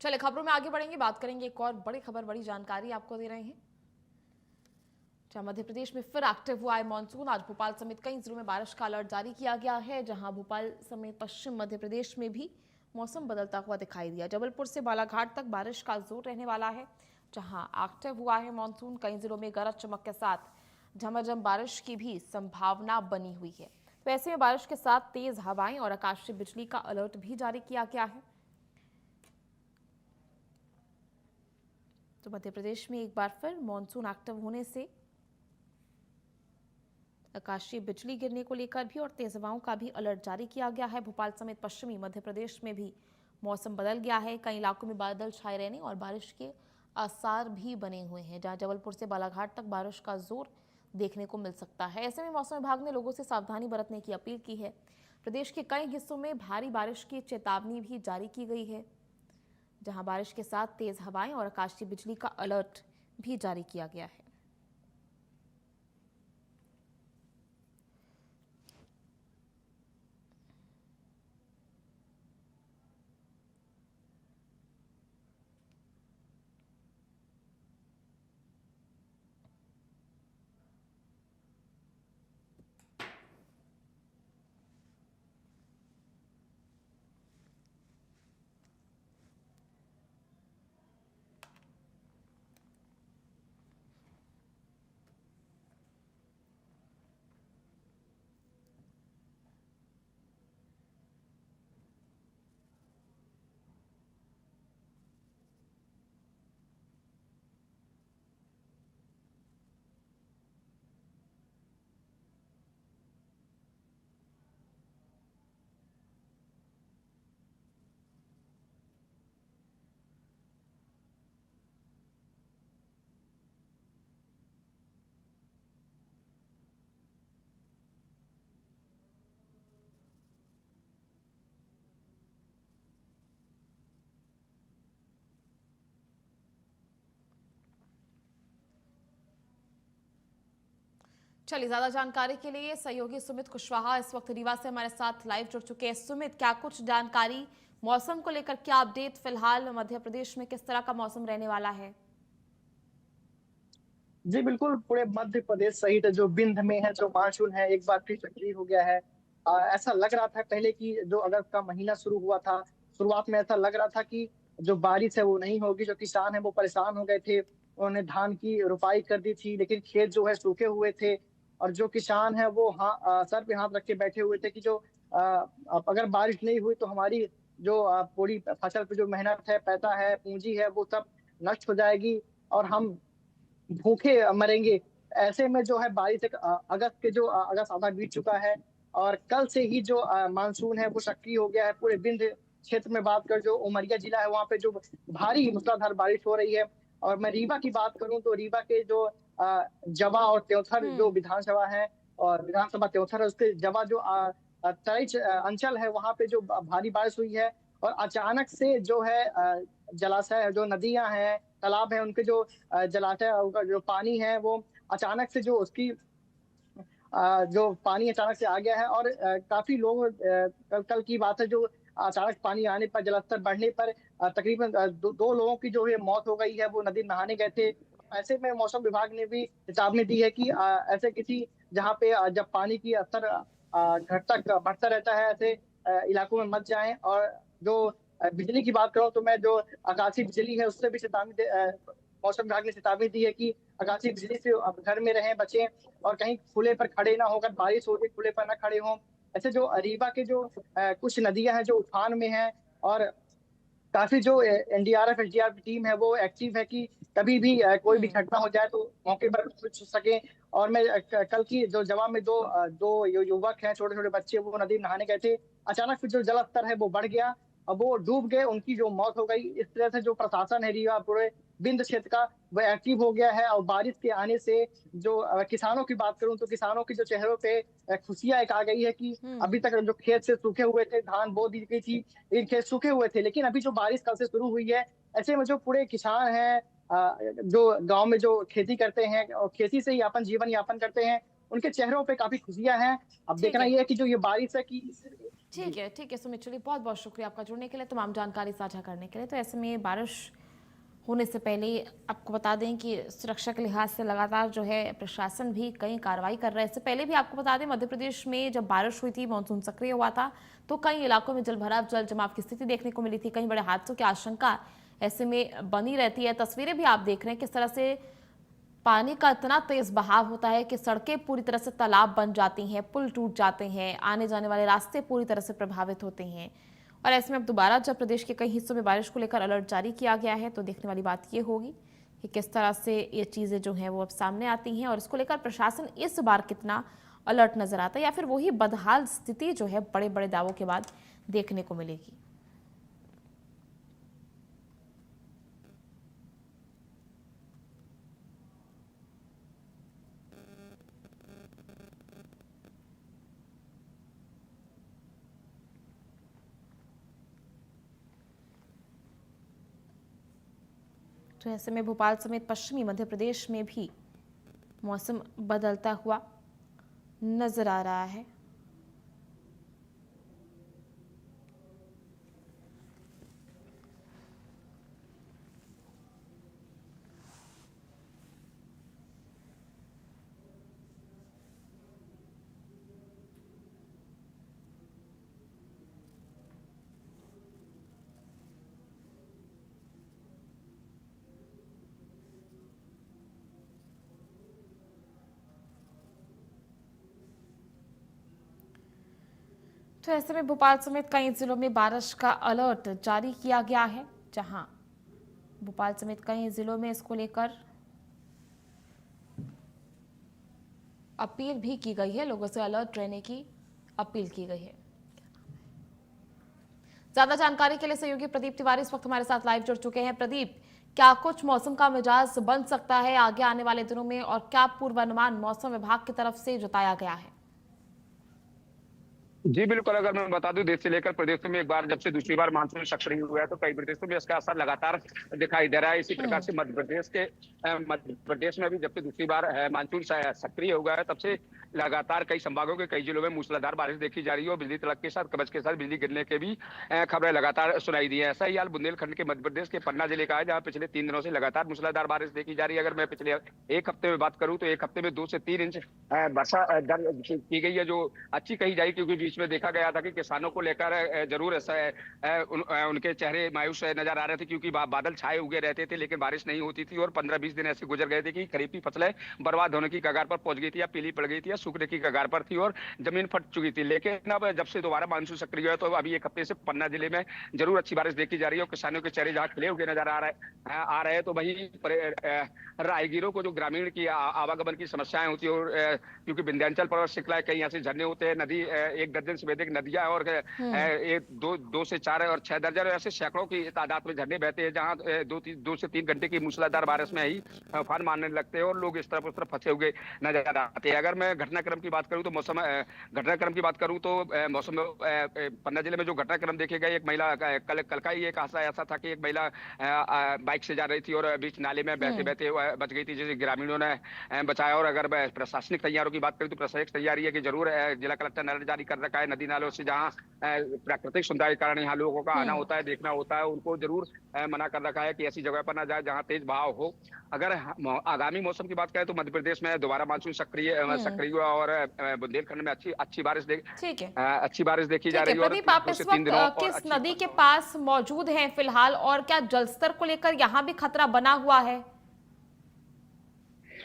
चलिए खबरों में आगे बढ़ेंगे, बात करेंगे एक और बड़ी खबर, बड़ी जानकारी आपको दे रहे हैं। जहां मध्य प्रदेश में फिर एक्टिव हुआ है मानसून। आज भोपाल समेत कई जिलों में बारिश का अलर्ट जारी किया गया है, जहां भोपाल समेत पश्चिम मध्य प्रदेश में भी मौसम बदलता हुआ दिखाई दिया। जबलपुर से बालाघाट तक बारिश का जोर रहने वाला है, जहां एक्टिव हुआ है मानसून। कई जिलों में गरज चमक के साथ झमाझम बारिश की भी संभावना बनी हुई है। तो ऐसे में बारिश के साथ तेज हवाएं और आकाशीय बिजली का अलर्ट भी जारी किया गया है। तो मध्य प्रदेश में एक बार फिर मानसून एक्टिव होने से आकाशीय बिजली गिरने को लेकर भी और तेज हवाओं का भी अलर्ट जारी किया गया है। भोपाल समेत पश्चिमी मध्य प्रदेश में भी मौसम बदल गया है। कई इलाकों में बादल छाए रहने और बारिश के आसार भी बने हुए हैं, जहां जबलपुर से बालाघाट तक बारिश का जोर देखने को मिल सकता है। ऐसे में मौसम विभाग ने लोगों से सावधानी बरतने की अपील की है। प्रदेश के कई हिस्सों में भारी बारिश की चेतावनी भी जारी की गई है, जहां बारिश के साथ तेज हवाएं और आकाशीय बिजली का अलर्ट भी जारी किया गया है। चलिए, ज्यादा जानकारी के लिए सहयोगी सुमित कुशवाहा इस वक्त रीवा से हमारे साथ लाइव जुड़ चुके हैं। सुमित, क्या कुछ जानकारी मौसम को लेकर, क्या अपडेट फिलहाल मध्य प्रदेश में किस तरह का मौसम रहने वाला है? जी बिल्कुल, पूरे मध्य प्रदेश सहित जो विंध्य में है जो मानसून है एक बार फिर सक्रिय हो गया है। ऐसा लग रहा था पहले कि जो अगस्त का महीना शुरू हुआ था, शुरुआत में ऐसा लग रहा था कि जो बारिश है वो नहीं होगी, जो किसान है वो परेशान हो गए थे, उन्होंने धान की रुपाई कर दी थी, लेकिन खेत जो है सूखे हुए थे। और जो किसान है वो सर पे हाथ रख के बैठे हुए थे कि जो अब अगर बारिश नहीं हुई तो हमारी जो पूरी फसल पे जो मेहनत है, पैसा है, पूंजी है, वो सब नष्ट हो जाएगी और हम भूखे मरेंगे। ऐसे में जो है बारिश एक अगस्त के जो अगस्त आधा बीत चुका है और कल से ही जो मानसून है वो सक्रिय हो गया है। पूरे विंध्य क्षेत्र में बात कर, जो उमरिया जिला है वहाँ पे जो भारी मूसलाधार बारिश हो रही है। और मैं रीवा की बात करूं तो रीवा के जो जवा और त्योथर जो हम्म। विधानसभा है और विधानसभा त्योथर है, उसके जवा जो तराई अंचल है वहाँ पे जो भारी बारिश हुई है। और अचानक से जो है जलाशय है, जो नदियां हैं, तालाब है, उनके जो जलाशय का जो पानी है वो अचानक से जो उसकी जो पानी अचानक से आ गया है। और काफी लोग कल की बात है, जो अचानक पानी आने पर, जलस्तर बढ़ने पर तकरीबन दो लोगों की जो है मौत हो गई है, वो नदी नहाने गए थे। ऐसे में मौसम विभाग ने भी चेतावनी दी है कि ऐसे किसी जहाँ पे जब पानी की स्तर घटता बढ़ता रहता है, ऐसे इलाकों में मत जाएं। और जो बिजली की बात करूं तो मैं जो आकाशीय बिजली है उससे भी मौसम विभाग ने चेतावनी दी है कि आकाशीय बिजली से अब घर में रहें, बचें और कहीं खुले पर खड़े ना होकर, बारिश हो रही खुले पर ना खड़े हों। ऐसे जो रीवा के जो कुछ नदियां हैं जो उफान में हैं और काफी जो एनडीआरएफ एसडीआरएफ की टीम है वो एक्टिव है कि कभी भी कोई भी हम्म। घटना हो जाए तो मौके पर पहुंच सके। और मैं कल की जो जवाब में दो युवक हैं, छोटे छोटे बच्चे, वो नदी में नहाने गए थे। अचानक से जो जल स्तर है वो बढ़ गया, अब वो डूब गए, उनकी जो मौत हो गई। इस तरह से जो प्रशासन है रीवा पूरे बिंद क्षेत्र का, वो एक्टिव हो गया है। और बारिश के आने से जो किसानों की बात करूं तो किसानों की जो चेहरों पे खुशियां एक आ गई है कि हम्म। अभी तक जो खेत से सूखे हुए थे, धान बो दी गई थी, इन खेत सूखे हुए थे, लेकिन अभी जो बारिश कल से शुरू हुई है, ऐसे में जो पूरे किसान हैं, जो गांव में जो खेती करते हैं और खेती से ही अपन जीवन यापन करते हैं, उनके चेहरों पे काफी खुशियां हैं। अब ठीक देखना है। यह है कि जो ये बारिश है कि ठीक है सुमित, चलिए बहुत बहुत शुक्रिया आपका जुड़ने के लिए, तमाम जानकारी साझा करने के लिए। तो ऐसे में बारिश होने से पहले आपको बता दें कि सुरक्षा के लिहाज से लगातार जो है प्रशासन भी कई कार्रवाई कर रहा है। इससे पहले भी आपको बता दें, मध्य प्रदेश में जब बारिश हुई थी, मानसून सक्रिय हुआ था, तो कई इलाकों में जलभराव, जल जमाव की स्थिति देखने को मिली थी। कई बड़े हादसों की आशंका ऐसे में बनी रहती है। तस्वीरें भी आप देख रहे हैं किस तरह से पानी का इतना तेज बहाव होता है कि सड़कें पूरी तरह से तालाब बन जाती हैं, पुल टूट जाते हैं, आने जाने वाले रास्ते पूरी तरह से प्रभावित होते हैं। और ऐसे में अब दोबारा जब प्रदेश के कई हिस्सों में बारिश को लेकर अलर्ट जारी किया गया है, तो देखने वाली बात ये होगी कि किस तरह से ये चीज़ें जो हैं वो अब सामने आती हैं और इसको लेकर प्रशासन इस बार कितना अलर्ट नजर आता है, या फिर वही बदहाल स्थिति जो है बड़े बड़े दावों के बाद देखने को मिलेगी। तो ऐसे में भोपाल समेत पश्चिमी मध्य प्रदेश में भी मौसम बदलता हुआ नजर आ रहा है। तो ऐसे में भोपाल समेत कई जिलों में बारिश का अलर्ट जारी किया गया है, जहां भोपाल समेत कई जिलों में इसको लेकर अपील भी की गई है, लोगों से अलर्ट रहने की अपील की गई है। ज्यादा जानकारी के लिए सहयोगी प्रदीप तिवारी इस वक्त हमारे साथ लाइव जुड़ चुके हैं। प्रदीप, क्या कुछ मौसम का मिजाज बन सकता है आगे आने वाले दिनों में, और क्या पूर्वानुमान मौसम विभाग की तरफ से जताया गया है? जी बिल्कुल, अगर मैं बता दूं, देश से लेकर प्रदेश में एक बार जब से दूसरी बार मानसून सक्रिय हुआ है तो कई प्रदेशों में इसका असर लगातार दिखाई दे रहा है। इसी प्रकार से मध्य प्रदेश में भी जब से दूसरी बार मानसून सक्रिय हुआ है तब से लगातार कई संभागों के कई जिलों में मूसलाधार बारिश देखी जा रही है और बिजली तड़क के साथ, कवच के साथ बिजली गिरने के भी खबरें लगातार सुनाई दी है। ऐसा ही हाल बुंदेलखंड के मध्य प्रदेश के पन्ना जिले का है, जहाँ पिछले 3 दिनों से लगातार मूसलाधार बारिश देखी जा रही है। अगर मैं पिछले एक हफ्ते में बात करूं तो एक हफ्ते में 2 से 3 इंच वर्षा दर्ज की गई है, जो अच्छी कही जाएगी, क्योंकि बीच में देखा गया था कि किसानों को लेकर जरूर उनके चेहरे मायूस नजर आ रहे थे, क्योंकि बादल छाए उगे रहते थे लेकिन बारिश नहीं होती थी और 15-20 दिन ऐसे गुजर गए थे कि खरीफ की फसलें बर्बाद होने की कगार पर पहुंच गई थी, या पीली पड़ गई थी, या सूखने की कगार पर थी और जमीन फट चुकी थी। लेकिन अब जब से दोबारा मानसून सक्रिय है तो अभी एक हफ्ते से पन्ना जिले में जरूर अच्छी बारिश देखी जा रही है और किसानों के चेहरे जहाँ खिले हुए नजर आ रहे हैं, तो वही राहगीरों को जो ग्रामीण की आवागमन की समस्याएं होती है, और क्योंकि विंध्याचल पर्वत श्रृंखला कहीं ऐसे झरने होते हैं, नदी 1 दर्जन से अधिक नदियां और 2 से 4 और 6 दर्जन ऐसे सैकड़ों की तादाद में झरने बहते हैं, जहां 2 से 3 घंटे की मूसलाधार बारिश में ही उफान मारने लगते हैं और लोग इस तरफ उस तरफ फंसे हुए नजर आते हैं। अगर मैं घटनाक्रम की बात करूं तो मौसम पन्ना जिले में जो घटनाक्रम देखे गए, एक महिला कल का ही एक हादसा ऐसा था कि एक महिला बाइक से जा रही थी और बीच नाले में बहते बहते बच गई थी, जिसे ग्रामीणों ने बचाया। और अगर प्रशासनिक तैयारियों की बात करूं तो प्रशासनिक तैयारी है कि जरूर जिला कलेक्टर ने अलर्ट जारी कर रखा है, नदी नालों से जहाँ प्राकृतिक सुंदरता के कारण यहाँ लोगों का आना होता है, देखना होता है, उनको जरूर मना कर रखा है कि ऐसी जगह पर ना जाए जहाँ तेज बहाव हो। अगर आगामी मौसम की बात करें तो मध्य प्रदेश में दोबारा मानसून सक्रिय हुआ और बुंदेलखंड में अच्छी बारिश देखी जा रही है। प्रदीप, आप इस वक्त किस नदी के पास मौजूद हैं फिलहाल, और क्या जलस्तर को लेकर यहाँ भी खतरा बना हुआ है?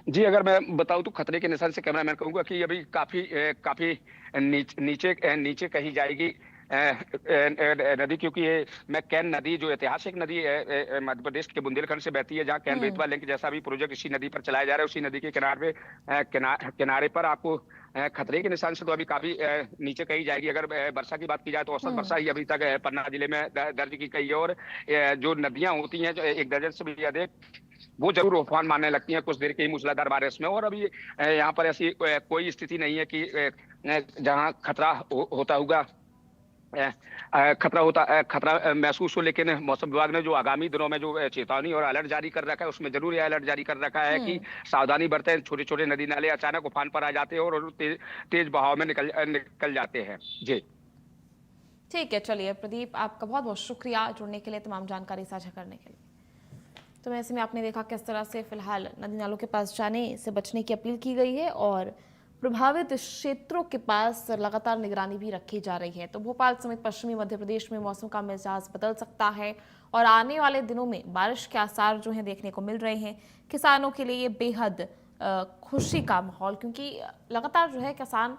जी, अगर मैं बताऊं तो खतरे के निशान से कैमरामैन कहूंगा कि अभी काफी नीचे कही जाएगी नदी, क्योंकि ये कैन नदी जो ऐतिहासिक नदी है मध्य प्रदेश के बुंदेलखंड से बहती है, जहाँ कैन बेतवा लिंक जैसा भी प्रोजेक्ट इसी नदी पर चलाया जा रहा है, उसी नदी के किनारे पर आपको खतरे के निशान से तो अभी काफी नीचे कही जाएगी। अगर वर्षा की बात की जाए तो औसत वर्षा ही अभी तक पन्ना जिले में दर्ज की गई है और जो नदियां होती हैं जो 1 दर्जन से भी अधिक, वो जरूर उफान मारने लगती हैं कुछ देर की मूसलाधार बारिश में। और अभी यहाँ पर ऐसी कोई स्थिति नहीं है कि जहाँ खतरा होता होगा, खतरा महसूस हो, लेकिन मौसम विभाग ने जो आगामी दिनों में जो चेतावनी और अलर्ट जारी कर रखा है उसमें जरूर यह अलर्ट जारी कर रखा है कि सावधानी बरतें। छोटे छोटे नदी नाले अचानक उफान पर आ जाते हैं और तेज बहाव में निकल जाते हैं। जी ठीक है, चलिए प्रदीप, आपका बहुत बहुत शुक्रिया जुड़ने के लिए, तमाम जानकारी साझा करने के लिए। तो ऐसे में आपने देखा किस तरह से फिलहाल नदी नालों के पास जाने से बचने की अपील की गई है और प्रभावित क्षेत्रों के पास लगातार निगरानी भी रखी जा रही है। तो भोपाल समेत पश्चिमी मध्य प्रदेश में मौसम का मिजाज बदल सकता है और आने वाले दिनों में बारिश के आसार जो हैं देखने को मिल रहे हैं। किसानों के लिए ये बेहद खुशी का माहौल, क्योंकि लगातार जो है किसान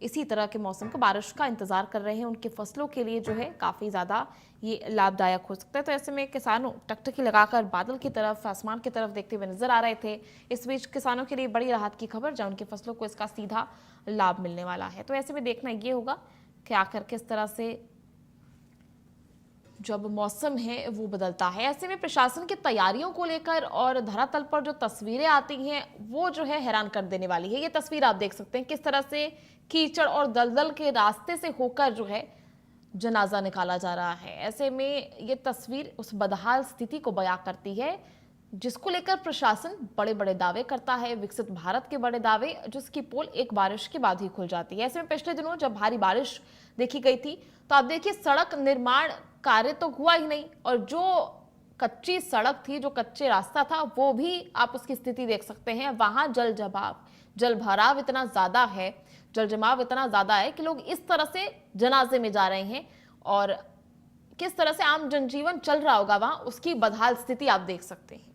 इसी तरह के मौसम को, बारिश का इंतजार कर रहे हैं। उनके फसलों के लिए जो है काफ़ी ज़्यादा ये लाभदायक हो सकता है। तो ऐसे में किसानों टकटकी लगाकर बादल की तरफ, आसमान की तरफ देखते हुए नजर आ रहे थे। इस बीच किसानों के लिए बड़ी राहत की खबर, जहाँ उनकी फसलों को इसका सीधा लाभ मिलने वाला है। तो ऐसे में देखना ये होगा कि आखिर किस तरह से जब मौसम है वो बदलता है। ऐसे में प्रशासन की तैयारियों को लेकर और धरातल पर जो तस्वीरें आती हैं वो जो है हैरान कर देने वाली है। ये तस्वीर आप देख सकते हैं किस तरह से कीचड़ और दलदल के रास्ते से होकर जो है जनाजा निकाला जा रहा है। ऐसे में ये तस्वीर उस बदहाल स्थिति को बयां करती है जिसको लेकर प्रशासन बड़े बड़े दावे करता है, विकसित भारत के बड़े दावे, जिसकी पोल एक बारिश के बाद ही खुल जाती है। ऐसे में पिछले दिनों जब भारी बारिश देखी गई थी तो आप देखिए सड़क निर्माण कार्य तो हुआ ही नहीं, और जो कच्ची सड़क थी, जो कच्चे रास्ता था, वो भी आप उसकी स्थिति देख सकते हैं। वहां जल भराव इतना ज्यादा है, जल जमाव इतना ज्यादा है कि लोग इस तरह से जनाजे में जा रहे हैं और किस तरह से आम जनजीवन चल रहा होगा वहां, उसकी बदहाल स्थिति आप देख सकते हैं।